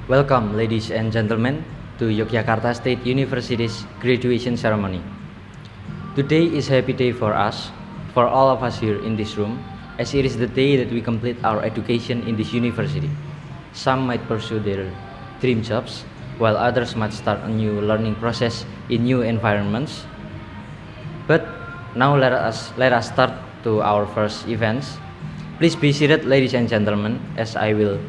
Welcome, ladies and gentlemen, to Yogyakarta State University's graduation ceremony. Today is a happy day for us, for all of us here in this room, as it is the day that we complete our education in this university. Some might pursue their dream jobs, while others might start a new learning process in new environments. But now let us start to our first events. Please be seated, ladies and gentlemen, as I will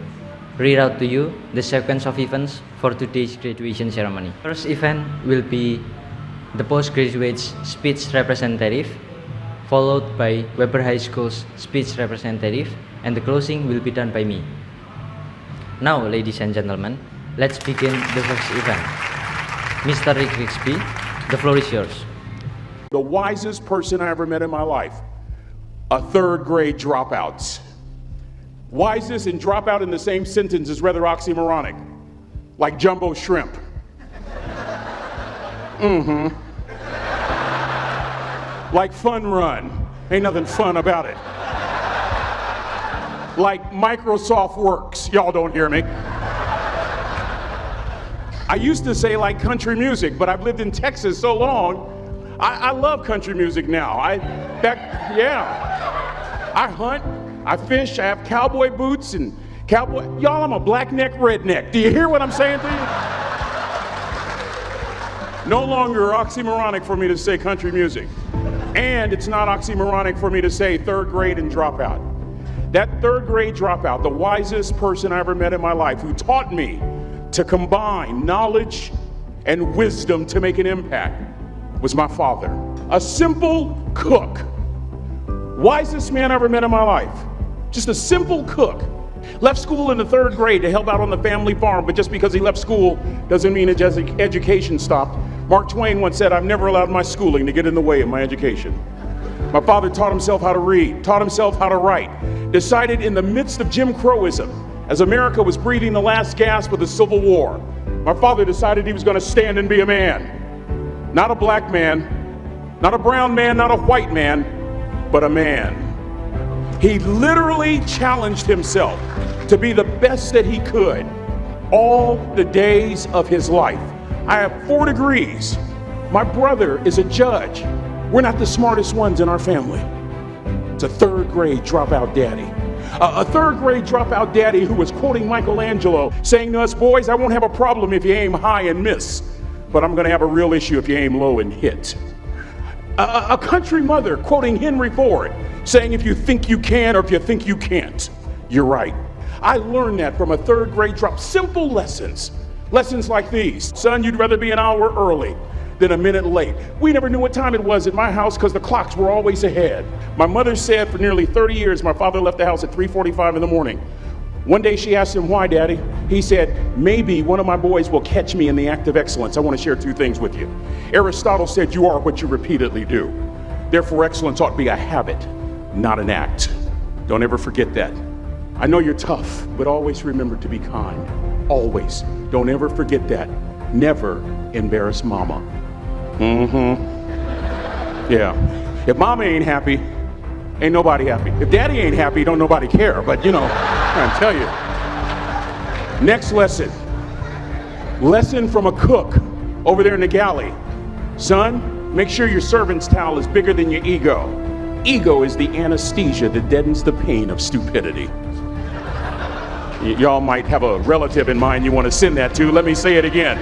read out to you the sequence of events for today's graduation ceremony. First event will be the postgraduate's speech representative, followed by Weber High School's speech representative, and the closing will be done by me. Now, ladies and gentlemen, let's begin the first event. Mr. Rigsby, the floor is yours. The wisest person I ever met in my life, a third grade dropout. Wisest and dropout in the same sentence is rather oxymoronic, like jumbo shrimp. Like fun run, ain't nothing fun about it. Like Microsoft Works, y'all don't hear me. I used to say like country music, but I've lived in Texas so long, I love country music now. I hunt, I fish, I have cowboy boots and cowboy, y'all, I'm a black neck redneck. Do you hear what I'm saying to you? No longer oxymoronic for me to say country music. And it's not oxymoronic for me to say third grade and dropout. That third grade dropout, the wisest person I ever met in my life, who taught me to combine knowledge and wisdom to make an impact, was my father. A simple cook. Wisest man I ever met in my life. Just a simple cook. Left school in the third grade to help out on the family farm, but just because he left school doesn't mean his education stopped. Mark Twain once said, "I've never allowed my schooling to get in the way of my education." My father taught himself how to read, taught himself how to write, decided in the midst of Jim Crowism, as America was breathing the last gasp of the Civil War, my father decided he was going to stand and be a man. Not a black man, not a brown man, not a white man, but a man. He literally challenged himself to be the best that he could all the days of his life. I have 4 degrees. My brother is a judge. We're not the smartest ones in our family. It's a third grade dropout daddy. A third grade dropout daddy who was quoting Michelangelo, saying to us, "Boys, I won't have a problem if you aim high and miss, but I'm gonna have a real issue if you aim low and hit." A country mother quoting Henry Ford, saying, "If you think you can or if you think you can't, you're right." I learned that from a third grade drop. Simple lessons. Lessons like these. Son, you'd rather be an hour early than a minute late. We never knew what time it was at my house because the clocks were always ahead. My mother said for nearly 30 years, my father left the house at 3:45 in the morning. One day she asked him, "Why, Daddy?" He said, "Maybe one of my boys will catch me in the act of excellence." I want to share 2 things with you. Aristotle said, "You are what you repeatedly do." Therefore, excellence ought to be a habit, not an act. Don't ever forget that. I know you're tough, but always remember to be kind. Always. Don't ever forget that. Never embarrass mama. Yeah. If mama ain't happy, ain't nobody happy. If daddy ain't happy, don't nobody care. But you know, I'm trying to tell you. Next lesson. Lesson from a cook over there in the Galih. Son, make sure your servant's towel is bigger than your ego. Ego is the anesthesia that deadens the pain of stupidity. Y'all might have a relative in mind you want to send that to. Let me say it again.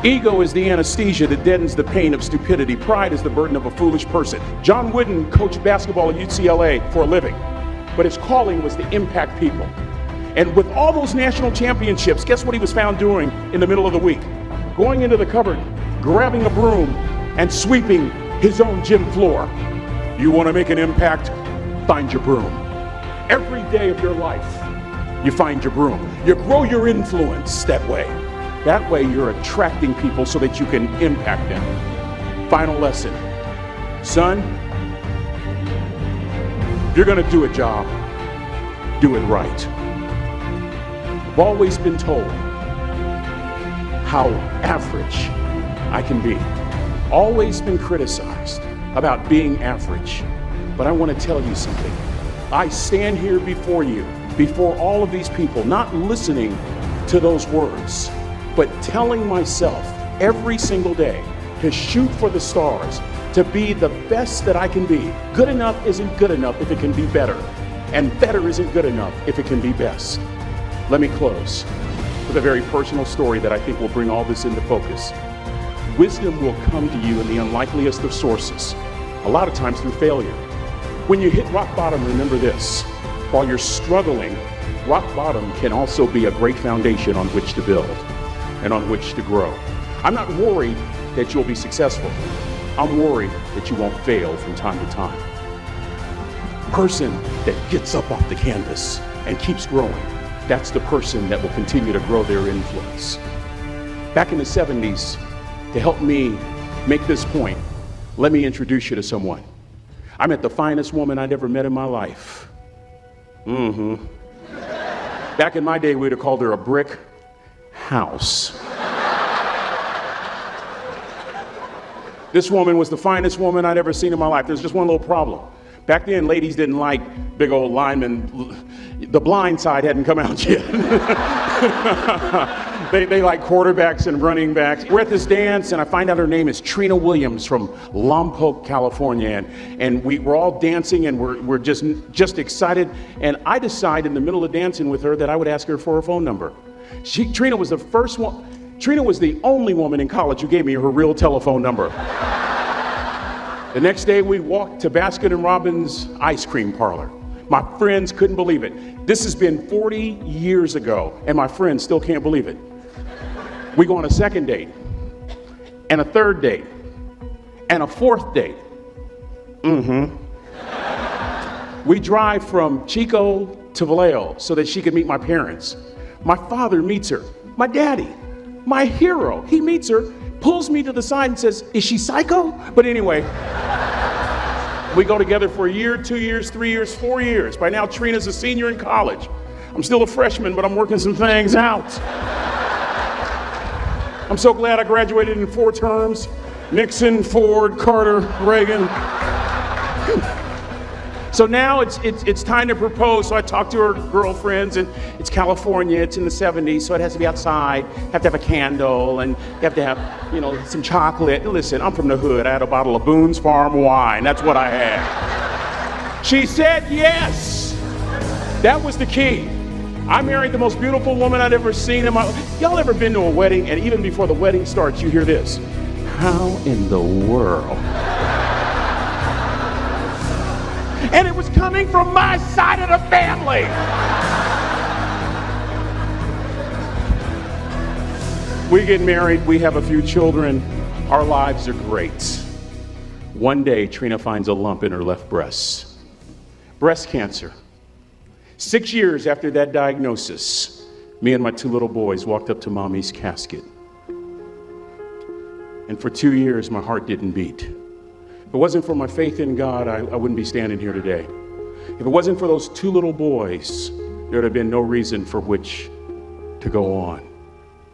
Ego is the anesthesia that deadens the pain of stupidity. Pride is the burden of a foolish person. John Wooden coached basketball at UCLA for a living, but his calling was to impact people. And with all those national championships, guess what he was found doing in the middle of the week? Going into the cupboard, grabbing a broom, and sweeping his own gym floor. You want to make an impact? Find your broom. Every day of your life, you find your broom. You grow your influence that way. That way you're attracting people so that you can impact them. Final lesson. Son, if you're going to do a job, do it right. I've always been told how average I can be. Always been criticized about being average. But I want to tell you something. I stand here before you before all of these people, not listening to those words, but telling myself every single day to shoot for the stars, to be the best that I can be. Good enough isn't good enough if it can be better, and better isn't good enough if it can be best. Let me close with a very personal story that I think will bring all this into focus. Wisdom will come to you in the unlikeliest of sources, a lot of times through failure. When you hit rock bottom, remember this: while you're struggling, rock bottom can also be a great foundation on which to build and on which to grow. I'm not worried that you'll be successful. I'm worried that you won't fail from time to time. Person that gets up off the canvas and keeps growing, that's the person that will continue to grow their influence. Back in the 70s, to help me make this point, let me introduce you to someone. I met the finest woman I'd ever met in my life. Back in my day, we'd have called her a brick house. This woman was the finest woman I'd ever seen in my life. There's just one little problem. Back then, ladies didn't like big old linemen. The Blind Side hadn't come out yet. They like quarterbacks and running backs. We're at this dance, and I find out her name is Trina Williams from Lompoc, California. And we're all dancing, and we're just excited. And I decide in the middle of dancing with her that I would ask her for her phone number. Trina was the first one. Trina was the only woman in college who gave me her real telephone number. The next day, we walked to Baskin & Robbins ice cream parlor. My friends couldn't believe it. This has been 40 years ago, and my friends still can't believe it. We go on a second date, and a third date, and a fourth date. We drive from Chico to Vallejo so that she could meet my parents. My father meets her. My daddy, my hero, he meets her, pulls me to the side and says, "Is she psycho?" But anyway, we go together for a year, 2 years, 3 years, 4 years. By now, Trina's a senior in college. I'm still a freshman, but I'm working some things out. I'm so glad I graduated in 4 terms. Nixon, Ford, Carter, Reagan. So now it's time to propose. So I talk to her girlfriends, and it's California, it's in the 70s, so it has to be outside. You have to have a candle, and you have to have, some chocolate. Listen, I'm from the hood. I had a bottle of Boone's Farm wine. That's what I had. She said yes. That was the key. I married the most beautiful woman I'd ever seen in my life. Y'all ever been to a wedding, and even before the wedding starts, you hear this? How in the world? And it was coming from my side of the family. We get married, we have a few children, our lives are great. One day, Trina finds a lump in her left breast. Breast cancer. 6 years after that diagnosis, me and my 2 little boys walked up to Mommy's casket. And for 2 years, my heart didn't beat. If it wasn't for my faith in God, I wouldn't be standing here today. If it wasn't for those 2 little boys, there would have been no reason for which to go on.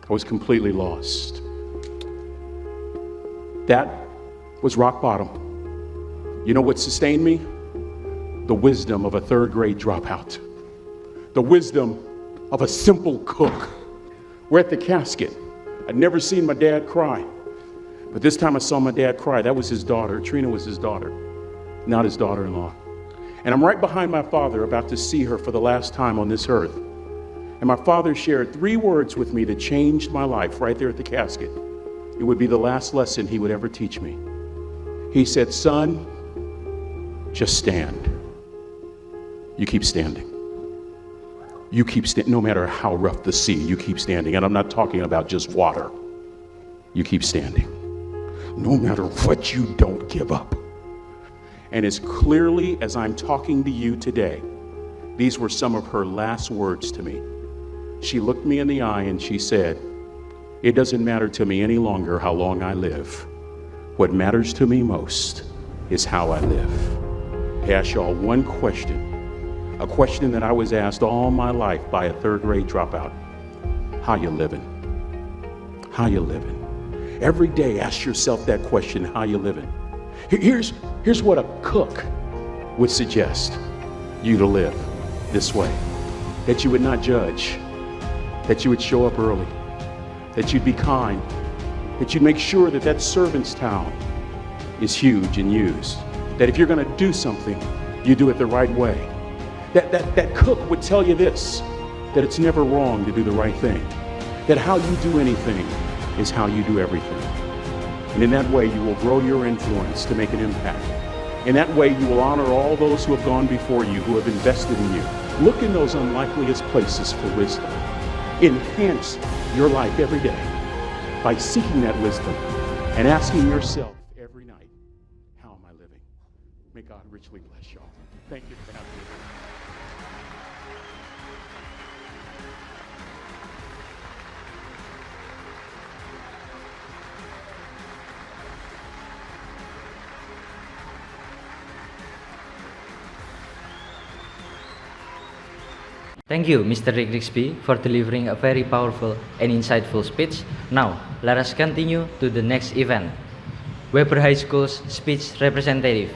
I was completely lost. That was rock bottom. You know what sustained me? The wisdom of a 3rd grade dropout. The wisdom of a simple cook. We're at the casket. I'd never seen my dad cry. But this time I saw my dad cry. That was his daughter. Trina was his daughter, not his daughter-in-law. And I'm right behind my father, about to see her for the last time on this earth. And my father shared 3 words with me that changed my life right there at the casket. It would be the last lesson he would ever teach me. He said, "Son, just stand. You keep standing. You keep standing, no matter how rough the sea, you keep standing." And I'm not talking about just water. You keep standing. No matter what, you don't give up. And as clearly as I'm talking to you today, these were some of her last words to me. She looked me in the eye and she said, "It doesn't matter to me any longer how long I live. What matters to me most is how I live." I ask y'all one question, a question that I was asked all my life by a 3rd grade dropout. How you living? How you living? Every day, ask yourself that question, how you living? Here's what a cook would suggest you to live this way. that you would not judge, that you would show up early, that you'd be kind, that you'd make sure that that servant's towel is huge and used, that if you're going to do something, you do it the right way. That cook would tell you this, that it's never wrong to do the right thing, that how you do anything is how you do everything. And in that way, you will grow your influence to make an impact. In that way, you will honor all those who have gone before you, who have invested in you. Look in those unlikeliest places for wisdom. Enhance your life every day by seeking that wisdom and asking yourself every night, how am I living? May God richly bless y'all. Thank you for having me. Thank you, Mr. Rigsby, for delivering a very powerful and insightful speech. Now, let us continue to the next event. Weber High School's speech representative,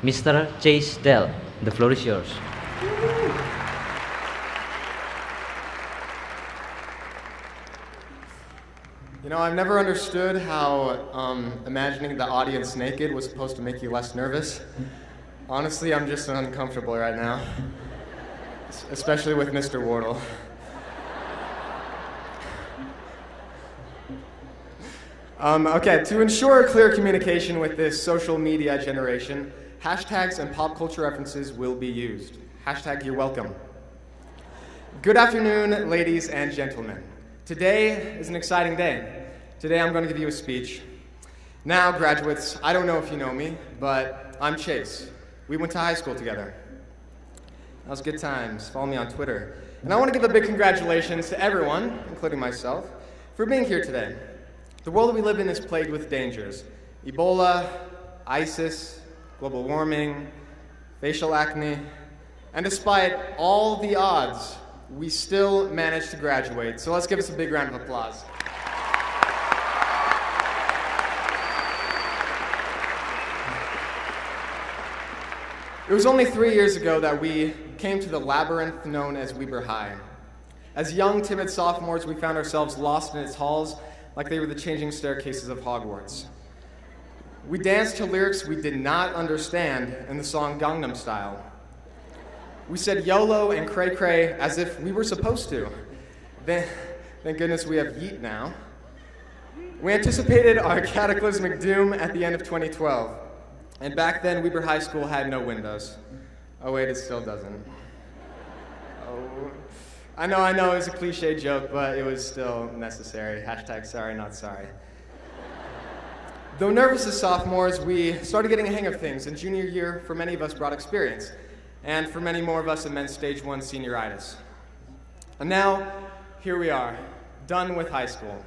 Mr. Chase Dahl. The floor is yours. You know, I've never understood how imagining the audience naked was supposed to make you less nervous. Honestly, I'm just uncomfortable right now. Especially with Mr. Wardle. Okay, to ensure clear communication with this social media generation, hashtags and pop culture references will be used. Hashtag you're welcome. Good afternoon, ladies and gentlemen. Today is an exciting day. Today I'm going to give you a speech. Now, graduates, I don't know if you know me, but I'm Chase. We went to high school together. That was good times. Follow me on Twitter. And I want to give a big congratulations to everyone, including myself, for being here today. The world that we live in is plagued with dangers. Ebola, ISIS, global warming, facial acne. And despite all the odds, we still managed to graduate. So let's give us a big round of applause. It was only 3 years ago that we came to the labyrinth known as Weber High. As young, timid sophomores, we found ourselves lost in its halls like they were the changing staircases of Hogwarts. We danced to lyrics we did not understand in the song Gangnam Style. We said YOLO and cray cray as if we were supposed to. Thank goodness we have yeet now. We anticipated our cataclysmic doom at the end of 2012. And back then, Weber High School had no windows. Oh wait, it still doesn't. Oh. I know, it was a cliche joke, but it was still necessary. Hashtag sorry, not sorry. Though nervous as sophomores, we started getting a hang of things, and junior year, for many of us, brought experience. And for many more of us, it meant stage 1 senioritis. And now, here we are, done with high school.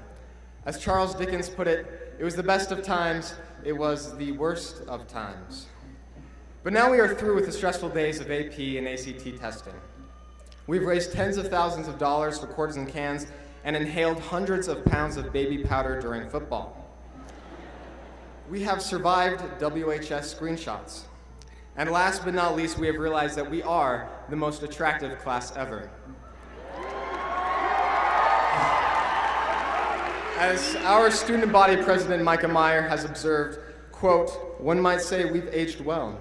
As Charles Dickens put it, it was the best of times, it was the worst of times. But now we are through with the stressful days of AP and ACT testing. We've raised tens of thousands of dollars for quarters and cans and inhaled hundreds of pounds of baby powder during football. We have survived WHS screenshots. And last but not least, we have realized that we are the most attractive class ever. As our student body president, Micah Meyer, has observed, quote, "One might say we've aged well."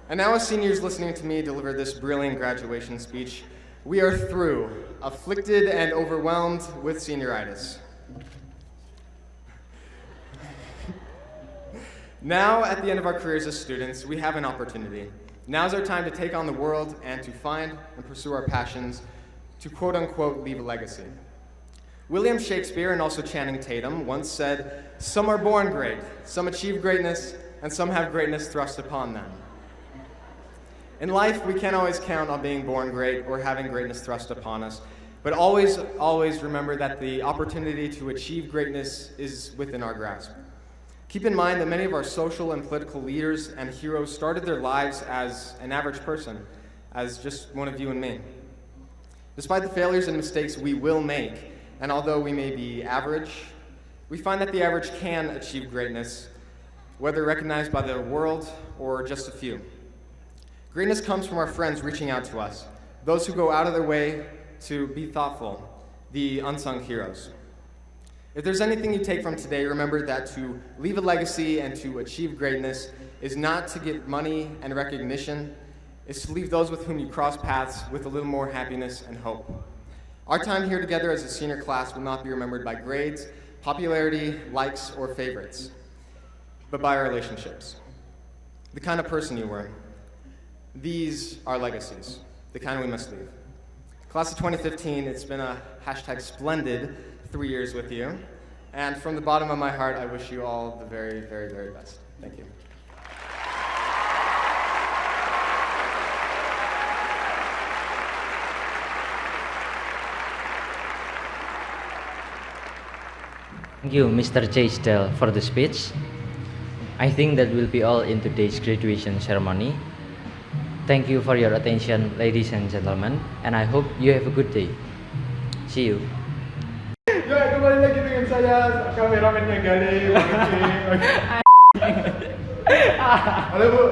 And now as seniors listening to me deliver this brilliant graduation speech, we are through, afflicted and overwhelmed with senioritis. Now, at the end of our careers as students, we have an opportunity. Now's our time to take on the world and to find and pursue our passions, to quote-unquote leave a legacy. William Shakespeare and also Channing Tatum once said, "Some are born great, some achieve greatness, and some have greatness thrust upon them." In life, we can't always count on being born great or having greatness thrust upon us, but always remember that the opportunity to achieve greatness is within our grasp. Keep in mind that many of our social and political leaders and heroes started their lives as an average person, as just one of you and me. Despite the failures and mistakes we will make, and although we may be average, we find that the average can achieve greatness, whether recognized by the world or just a few. Greatness comes from our friends reaching out to us, those who go out of their way to be thoughtful, the unsung heroes. If there's anything you take from today, remember that to leave a legacy and to achieve greatness is not to get money and recognition, it's to leave those with whom you cross paths with a little more happiness and hope. Our time here together as a senior class will not be remembered by grades, popularity, likes, or favorites, but by our relationships. The kind of person you were. These are legacies, the kind we must leave. Class of 2015, it's been a #splendid 3 years with you. And from the bottom of my heart, I wish you all the very, very, very best. Thank you. Thank you, Mr. Chase Dahl, for the speech. I think that will be all in today's graduation ceremony. Thank you for your attention, ladies and gentlemen, and I hope you have a good day. See you. Ya, kembali lagi dengan saya, kameramennya Galih. Halo Bu.